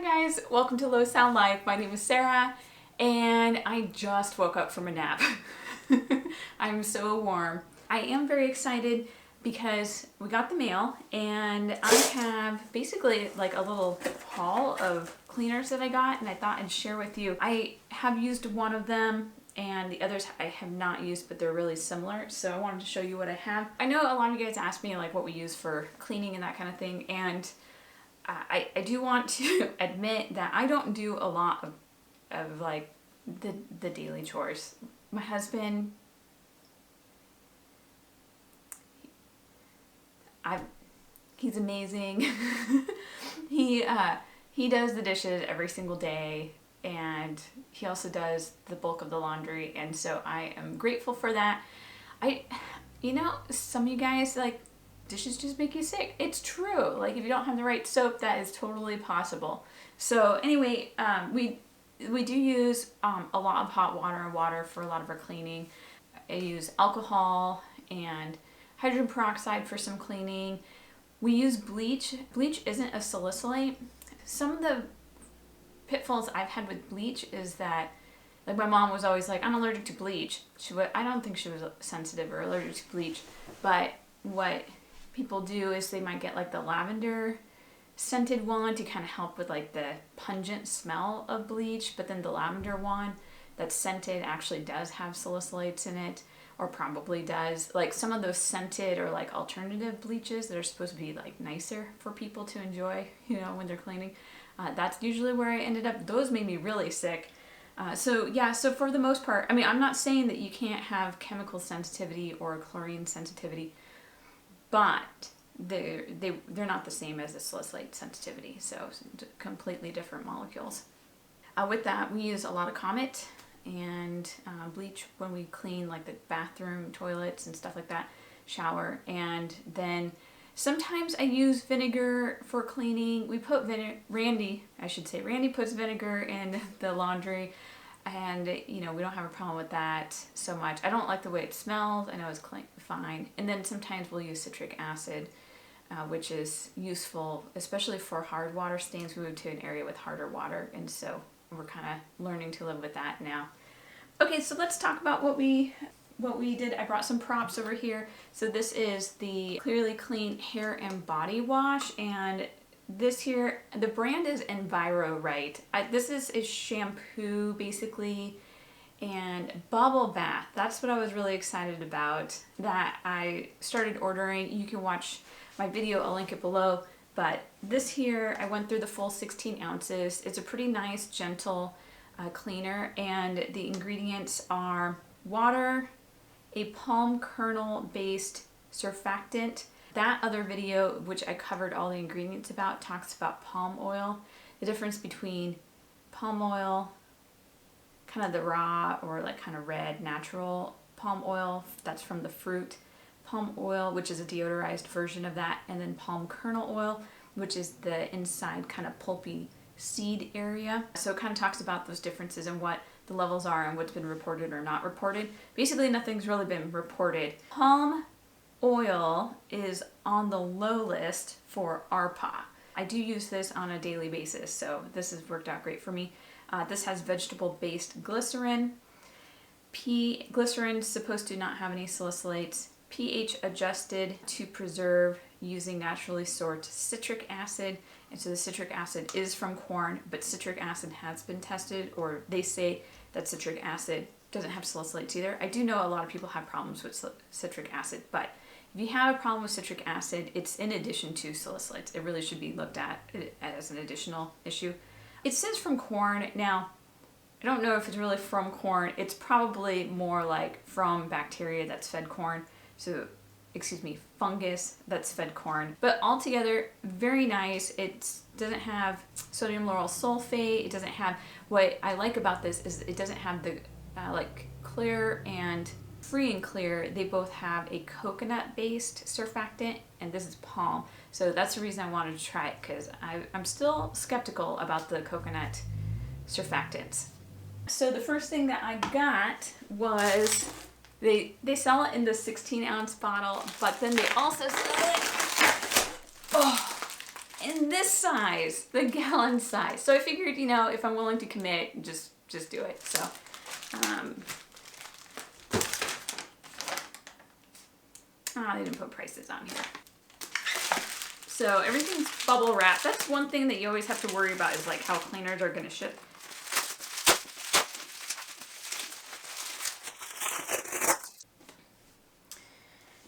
guys, welcome to Low-sal-life. My name is Sarah and I just woke up from a nap. I'm so warm. I am very excited because we got the mail and I have basically like a little haul of cleaners that I got and I thought I'd share with you. I have used one of them and the others I have not used, but they're really similar. So I wanted to show you what I have. I know a lot of you guys ask me like what we use for cleaning and that kind of thing, and I do want to admit that I don't do a lot of like the daily chores. My husband, he's amazing. He does the dishes every single day, and he also does the bulk of the laundry, and so I am grateful for that. You know, some of you guys, like, dishes just make you sick. It's true. Like, if you don't have the right soap, that is totally possible. So anyway, we do use a lot of hot water and water for a lot of our cleaning. I use alcohol and hydrogen peroxide for some cleaning. We use bleach. Bleach isn't a salicylate. Some of the pitfalls I've had with bleach is that, like, my mom was always like, I'm allergic to bleach. I don't think she was sensitive or allergic to bleach, but what people do is they might get like the lavender scented one to kind of help with like the pungent smell of bleach, but then the lavender one that's scented actually does have salicylates in it, or probably does. Like some of those scented or like alternative bleaches that are supposed to be like nicer for people to enjoy, you know, when they're cleaning, that's usually where I ended up. Those made me really sick. So for the most part, I mean, I'm not saying that you can't have chemical sensitivity or chlorine sensitivity, but they're not the same as the salicylate sensitivity, so completely different molecules. With that, we use a lot of Comet and bleach when we clean like the bathroom, toilets and stuff like that, shower, and then sometimes I use vinegar for cleaning. We put Randy puts vinegar in the laundry, and you know, we don't have a problem with that so much. I don't like the way it smells. I know it's fine. And then sometimes we'll use citric acid, which is useful, especially for hard water stains. We moved to an area with harder water, and so we're kind of learning to live with that now. Okay, so let's talk about what we did. I brought some props over here. So this is the Clearly Clean Hair and Body Wash, and this here, the brand is EnviroRite. This is a shampoo basically and bubble bath. That's what I was really excited about, that I started ordering. You can watch my video, I'll link it below. But this here, I went through the full 16 ounces. It's a pretty nice, gentle cleaner, and the ingredients are water, a palm kernel based surfactant. That other video, which I covered all the ingredients about, talks about palm oil, the difference between palm oil, kind of the raw or like kind of red natural palm oil, that's from the fruit, palm oil, which is a deodorized version of that, and then palm kernel oil, which is the inside kind of pulpy seed area. So it kind of talks about those differences and what the levels are and what's been reported or not reported. Basically, nothing's really been reported. Palm oil is on the low list for ARPA. I do use this on a daily basis, so this has worked out great for me. This has vegetable-based glycerin. Glycerin is supposed to not have any salicylates. pH adjusted to preserve using naturally sourced citric acid. And so the citric acid is from corn, but citric acid has been tested, or they say that citric acid doesn't have salicylates either. I do know a lot of people have problems with citric acid, but if you have a problem with citric acid, it's in addition to salicylates. It really should be looked at as an additional issue. It says from corn. Now, I don't know if it's really from corn. It's probably more like from bacteria that's fed corn. So, fungus that's fed corn. But altogether, very nice. It doesn't have sodium lauryl sulfate. It doesn't have, what I like about this is it doesn't have the like clear and free and clear. They both have a coconut-based surfactant, and this is palm. So that's the reason I wanted to try it, because I'm still skeptical about the coconut surfactants. So the first thing that I got was, they sell it in the 16-ounce bottle, but then they also sell it in this size, the gallon size. So I figured, you know, if I'm willing to commit, just do it. So, they didn't put prices on here. So everything's bubble wrapped. That's one thing that you always have to worry about is like how cleaners are gonna ship.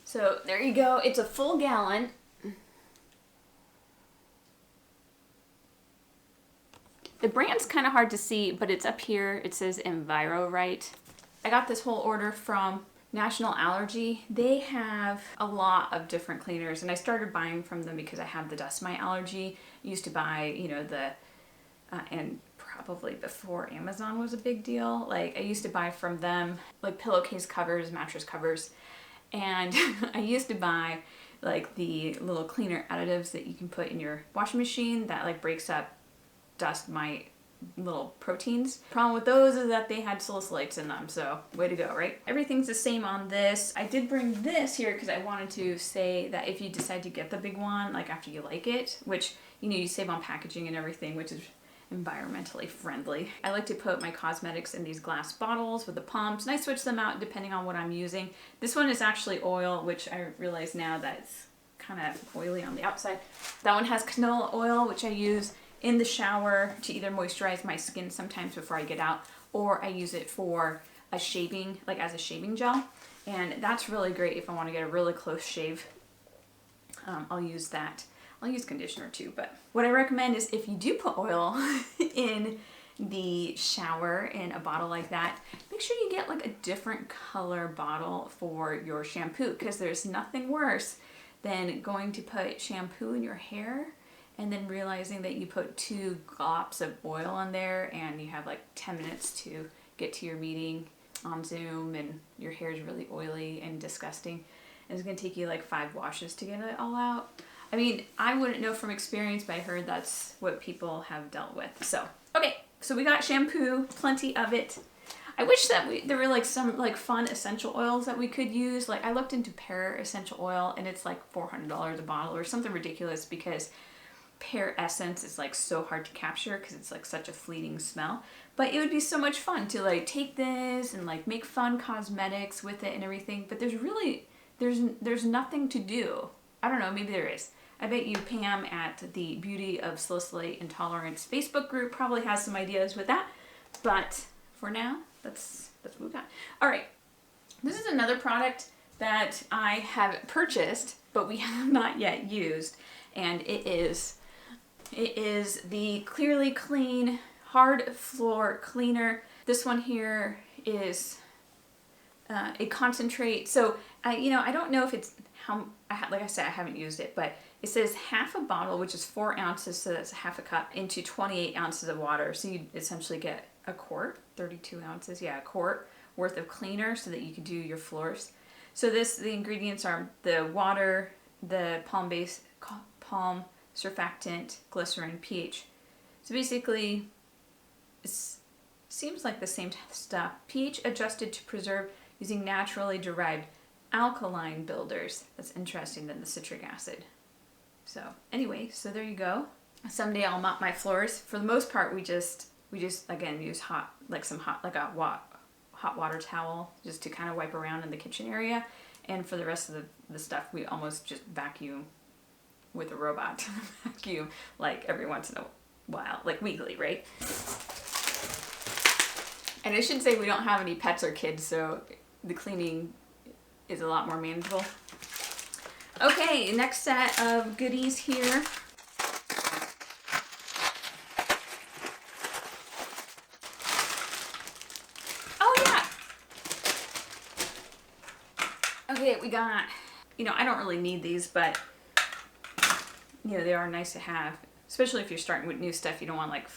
So there you go. It's a full gallon. The brand's kind of hard to see, but it's up here. It says EnviroRite. I got this whole order from National Allergy. They have a lot of different cleaners, and I started buying from them because I have the dust mite allergy. I used to buy, you know, and probably before Amazon was a big deal, like I used to buy from them like pillowcase covers, mattress covers, and I used to buy like the little cleaner additives that you can put in your washing machine that like breaks up dust mite little proteins. Problem with those is that they had salicylates in them, so way to go, right? Everything's the same on this. I did bring this here because I wanted to say that if you decide to get the big one, like after you like it, which, you know, you save on packaging and everything, which is environmentally friendly. I like to put my cosmetics in these glass bottles with the pumps, and I switch them out depending on what I'm using. This one is actually oil, which I realize now that it's kind of oily on the outside. That one has canola oil, which I use in the shower to either moisturize my skin sometimes before I get out, or I use it for a shaving, like as a shaving gel. And that's really great if I want to get a really close shave. I'll use that. I'll use conditioner too, but what I recommend is if you do put oil in the shower in a bottle like that, make sure you get like a different color bottle for your shampoo, because there's nothing worse than going to put shampoo in your hair and then realizing that you put 2 glops of oil on there and you have like 10 minutes to get to your meeting on Zoom and your hair is really oily and disgusting. And it's gonna take you like 5 washes to get it all out. I mean, I wouldn't know from experience, but I heard that's what people have dealt with. So, okay, so we got shampoo, plenty of it. I wish that there were like some like fun essential oils that we could use. Like I looked into pear essential oil and it's like $400 a bottle or something ridiculous, because pear essence is like so hard to capture because it's like such a fleeting smell. But it would be so much fun to like take this and like make fun cosmetics with it and everything. But there's nothing to do. I don't know, maybe there is. I bet you Pam at the Beauty of Salicylate Intolerance Facebook group probably has some ideas with that. But for now, that's what we got. All right, this is another product that I have purchased, but we have not yet used, and it is the Clearly Clean Hard Floor Cleaner. This one here is a concentrate. So I don't know if it's like I said, I haven't used it, but it says half a bottle, which is 4 ounces, so that's half a cup, into 28 ounces of water. So you essentially get a quart, 32 ounces, yeah, a quart worth of cleaner so that you can do your floors. So the ingredients are the water, the palm surfactant, glycerin, pH. So basically, it seems like the same stuff. pH adjusted to preserve using naturally derived alkaline builders. That's interesting than the citric acid. So anyway, so there you go. Someday I'll mop my floors. For the most part, we just again use hot water towel just to kind of wipe around in the kitchen area. And for the rest of the stuff, we almost just vacuum with a robot. Vacuum like every once in a while, like weekly, right? And I should say we don't have any pets or kids, so the cleaning is a lot more manageable. Okay, next set of goodies here. Oh yeah! Okay, we got, I don't really need these, but they are nice to have, especially if you're starting with new stuff. You don't want like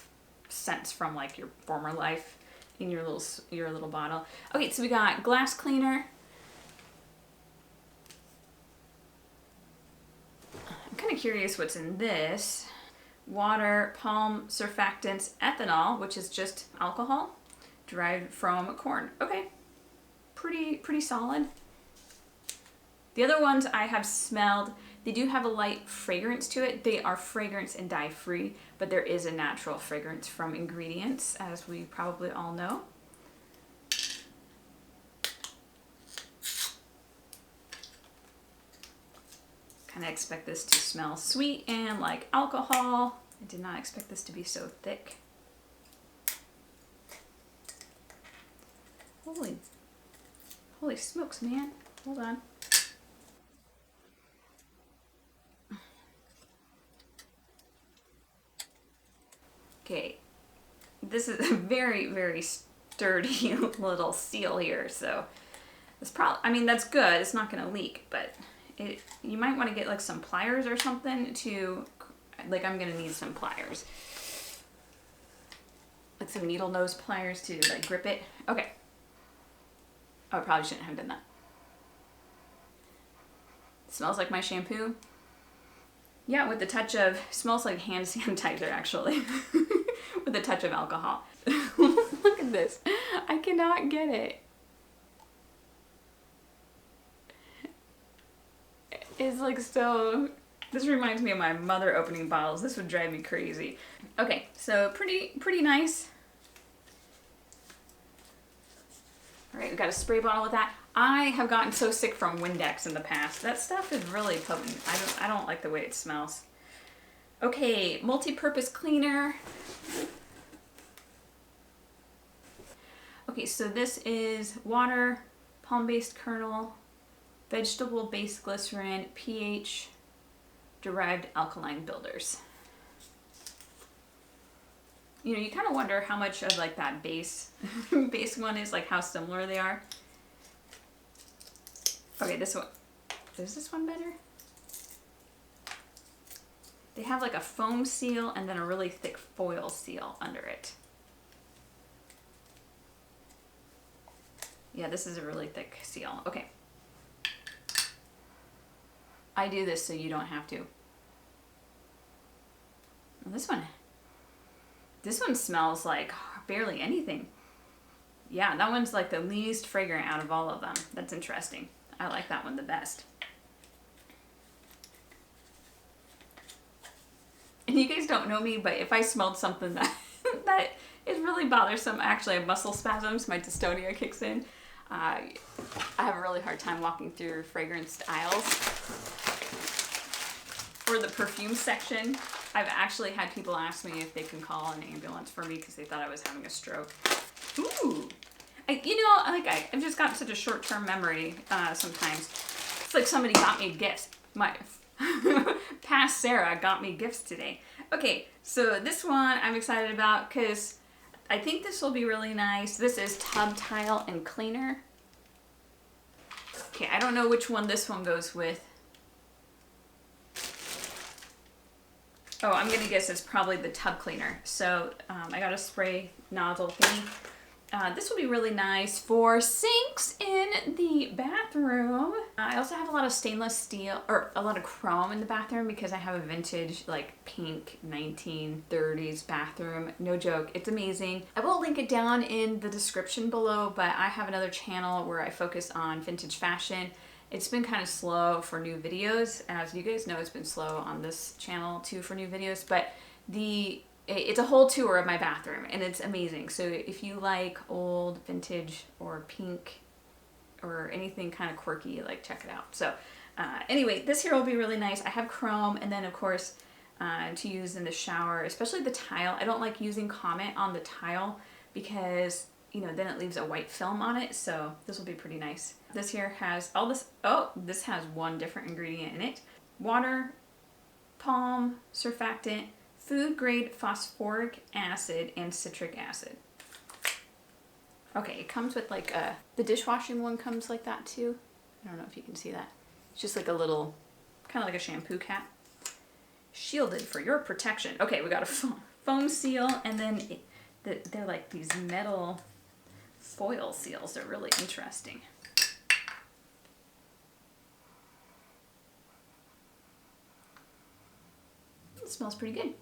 scents from like your former life in your little bottle. Okay, so we got glass cleaner. I'm kind of curious what's in this. Water, palm surfactants, ethanol, which is just alcohol derived from corn. Okay, pretty solid. The other ones I have smelled. They do have a light fragrance to it. They are fragrance and dye free, but there is a natural fragrance from ingredients, as we probably all know. Kind of expect this to smell sweet and like alcohol. I did not expect this to be so thick. Holy smokes, man. Hold on. Okay, this is a very, very sturdy little seal here, so it's probably, I mean, that's good. It's not going to leak, but you might want to get like some pliers or something to, like, I'm going to need some pliers. Like some needle nose pliers to like grip it. Okay. Oh, I probably shouldn't have done that. It smells like my shampoo. Yeah, with the touch of, smells like hand sanitizer actually. With a touch of alcohol. Look at this. I cannot get it. It's like so, this reminds me of my mother opening bottles. This would drive me crazy. Okay, so pretty nice. All right, we got a spray bottle with that. I have gotten so sick from Windex in the past. That stuff is really potent. I don't like the way it smells. Okay, multi-purpose cleaner. Okay, so this is water, palm-based kernel, vegetable-based glycerin, pH-derived alkaline builders. You know, you kind of wonder how much of like that base one is, like how similar they are. Okay, this one, is this one better? They have like a foam seal and then a really thick foil seal under it. Yeah, this is a really thick seal. Okay. I do this so you don't have to. And this one smells like barely anything. Yeah, that one's like the least fragrant out of all of them. That's interesting. I like that one the best. And you guys don't know me, but if I smelled something that is really bothersome, actually I have muscle spasms, my dystonia kicks in. I have a really hard time walking through fragranced aisles. For the perfume section, I've actually had people ask me if they can call an ambulance for me because they thought I was having a stroke. Ooh. I've just got such a short-term memory sometimes. It's like somebody got me gifts. My past Sarah got me gifts today. Okay, so this one I'm excited about because I think this will be really nice. This is Tub Tile and Cleaner. Okay, I don't know which one this one goes with. Oh, I'm gonna guess it's probably the tub cleaner. So I got a spray nozzle thingy. This will be really nice for sinks in the bathroom. I also have a lot of stainless steel, or a lot of chrome in the bathroom because I have a vintage like pink 1930s bathroom. No joke, it's amazing. I will link it down in the description below, but I have another channel where I focus on vintage fashion. It's been kind of slow for new videos. As you guys know, it's been slow on this channel too for new videos, but it's a whole tour of my bathroom and it's amazing. So if you like old vintage or pink or anything kind of quirky, like check it out. So anyway, this here will be really nice. I have chrome, and then of course to use in the shower, especially the tile. I don't like using Comet on the tile because, you know, then it leaves a white film on it. So this will be pretty nice. This here has all this. Oh, this has one different ingredient in it. Water, palm, surfactant, food grade phosphoric acid, and citric acid. Okay, it comes with like the dishwashing one comes like that too. I don't know if you can see that. It's just like a little, kind of like a shampoo cap. Shielded for your protection. Okay, we got a foam seal, and then they're like these metal foil seals. They're really interesting. It smells pretty good.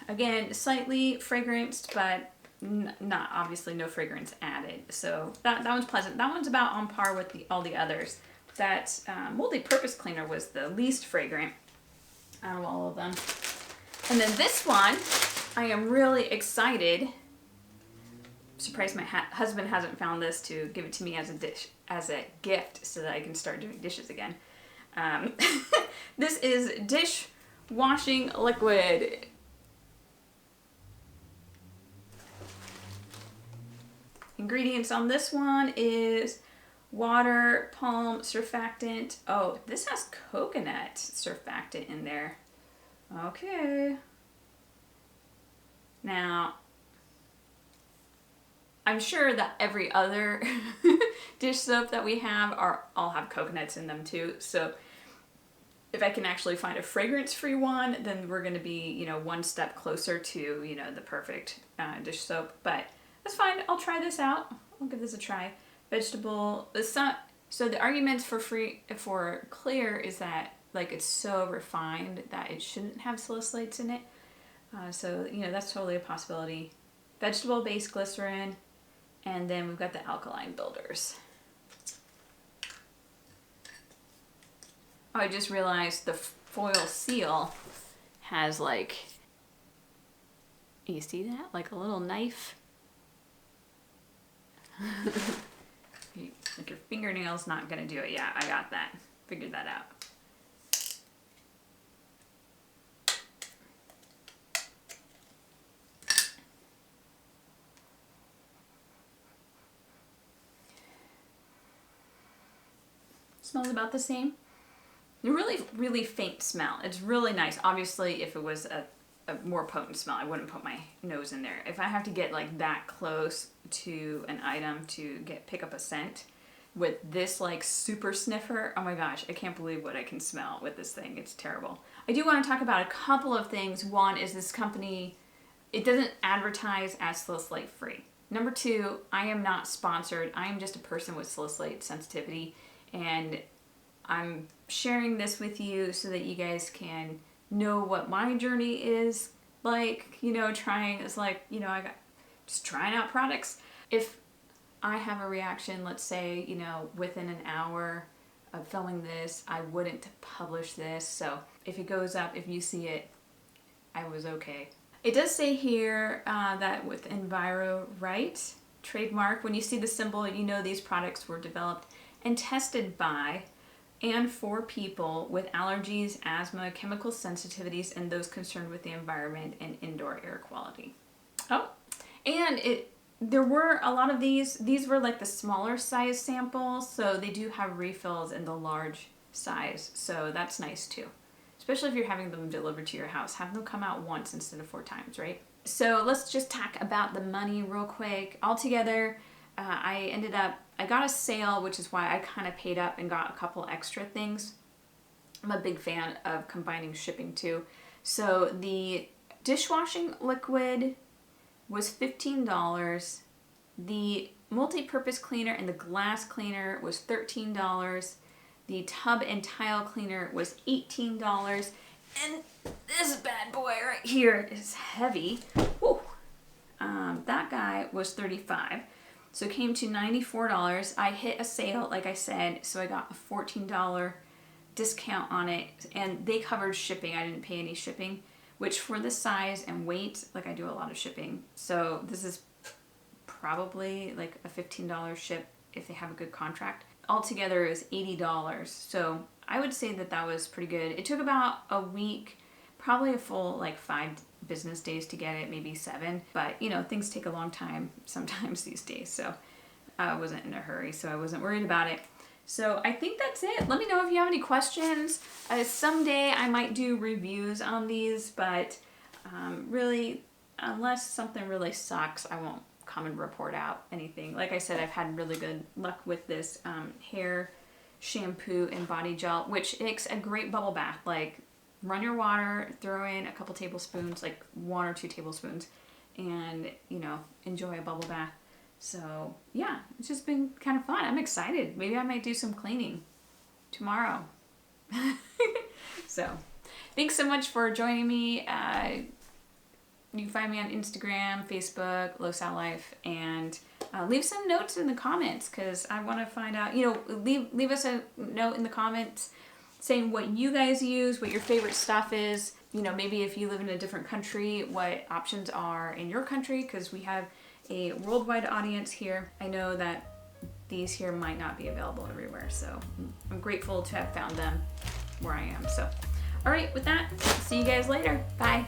Again, slightly fragranced, but not obviously no fragrance added. So that one's pleasant. That one's about on par with all the others. that multi-purpose cleaner was the least fragrant out of all of them. And then this one, I am really excited. Surprised my husband hasn't found this to give it to me as a gift so that I can start doing dishes again. This is dishwashing liquid. Ingredients on this one is water, palm surfactant. Oh, this has coconut surfactant in there. Okay. Now, I'm sure that every other dish soap that we have all have coconuts in them too. So if I can actually find a fragrance-free one, then we're going to be, you know, one step closer to, you know, the perfect dish soap. But that's fine. I'll try this out. I'll give this a try. Vegetable. So the argument for clear is that like it's so refined that it shouldn't have salicylates in it. So you know that's totally a possibility. Vegetable-based glycerin, and then we've got the alkaline builders. Oh, I just realized the foil seal has like, you see that? Like a little knife. Like your fingernail's not gonna do it. Yeah, I got that. Figured that out. Smells about the same. A really, really faint smell. It's really nice. Obviously, if it was a more potent smell, I wouldn't put my nose in there. If I have to get like that close to an item to pick up a scent with this like super sniffer, oh my gosh, I can't believe what I can smell with this thing. It's terrible. I do want to talk about a couple of things. One is this company, it doesn't advertise as salicylate free. Number two, I am not sponsored. I am just a person with salicylate sensitivity, and I'm sharing this with you so that you guys can know what my journey is like, you know, trying out products. If I have a reaction, let's say, you know, within an hour of filming this, I wouldn't publish this. So if it goes up, if you see it, I was okay. It does say here that with EnviroRite trademark, when you see the symbol, you know these products were developed and tested by and for people with allergies, asthma, chemical sensitivities, and those concerned with the environment and indoor air quality. Oh, and there were a lot of these were like the smaller size samples, so they do have refills in the large size, so that's nice too. Especially if you're having them delivered to your house. Have them come out once instead of 4 times, right? So let's just talk about the money real quick. Altogether, I got a sale, which is why I kind of paid up and got a couple extra things. I'm a big fan of combining shipping too. So the dishwashing liquid was $15. The multi-purpose cleaner and the glass cleaner was $13. The tub and tile cleaner was $18. And this bad boy right here is heavy. Woo. That guy was $35. So it came to $94. I hit a sale, like I said, so I got a $14 discount on it, and they covered shipping. I didn't pay any shipping, which for the size and weight, like I do a lot of shipping. So this is probably like a $15 ship if they have a good contract. Altogether it was $80. So I would say that that was pretty good. It took about a week, probably a full like 5 business days to get it, maybe 7, but you know, things take a long time sometimes these days, so I wasn't in a hurry, so I wasn't worried about it. So I think that's it. Let me know if you have any questions. Someday I might do reviews on these, but really, unless something really sucks, I won't come and report out anything. Like I said, I've had really good luck with this hair shampoo and body gel, which makes a great bubble bath. Like, run your water, throw in a couple tablespoons, like 1 or 2 tablespoons, and, you know, enjoy a bubble bath. So, yeah, it's just been kind of fun. I'm excited. Maybe I might do some cleaning tomorrow. So, thanks so much for joining me. You can find me on Instagram, Facebook, Low-sal-life, and leave some notes in the comments because I want to find out, you know, leave us a note in the comments saying what you guys use, what your favorite stuff is. You know, maybe if you live in a different country, what options are in your country, because we have a worldwide audience here. I know that these here might not be available everywhere, so I'm grateful to have found them where I am. So, all right, with that, see you guys later. Bye.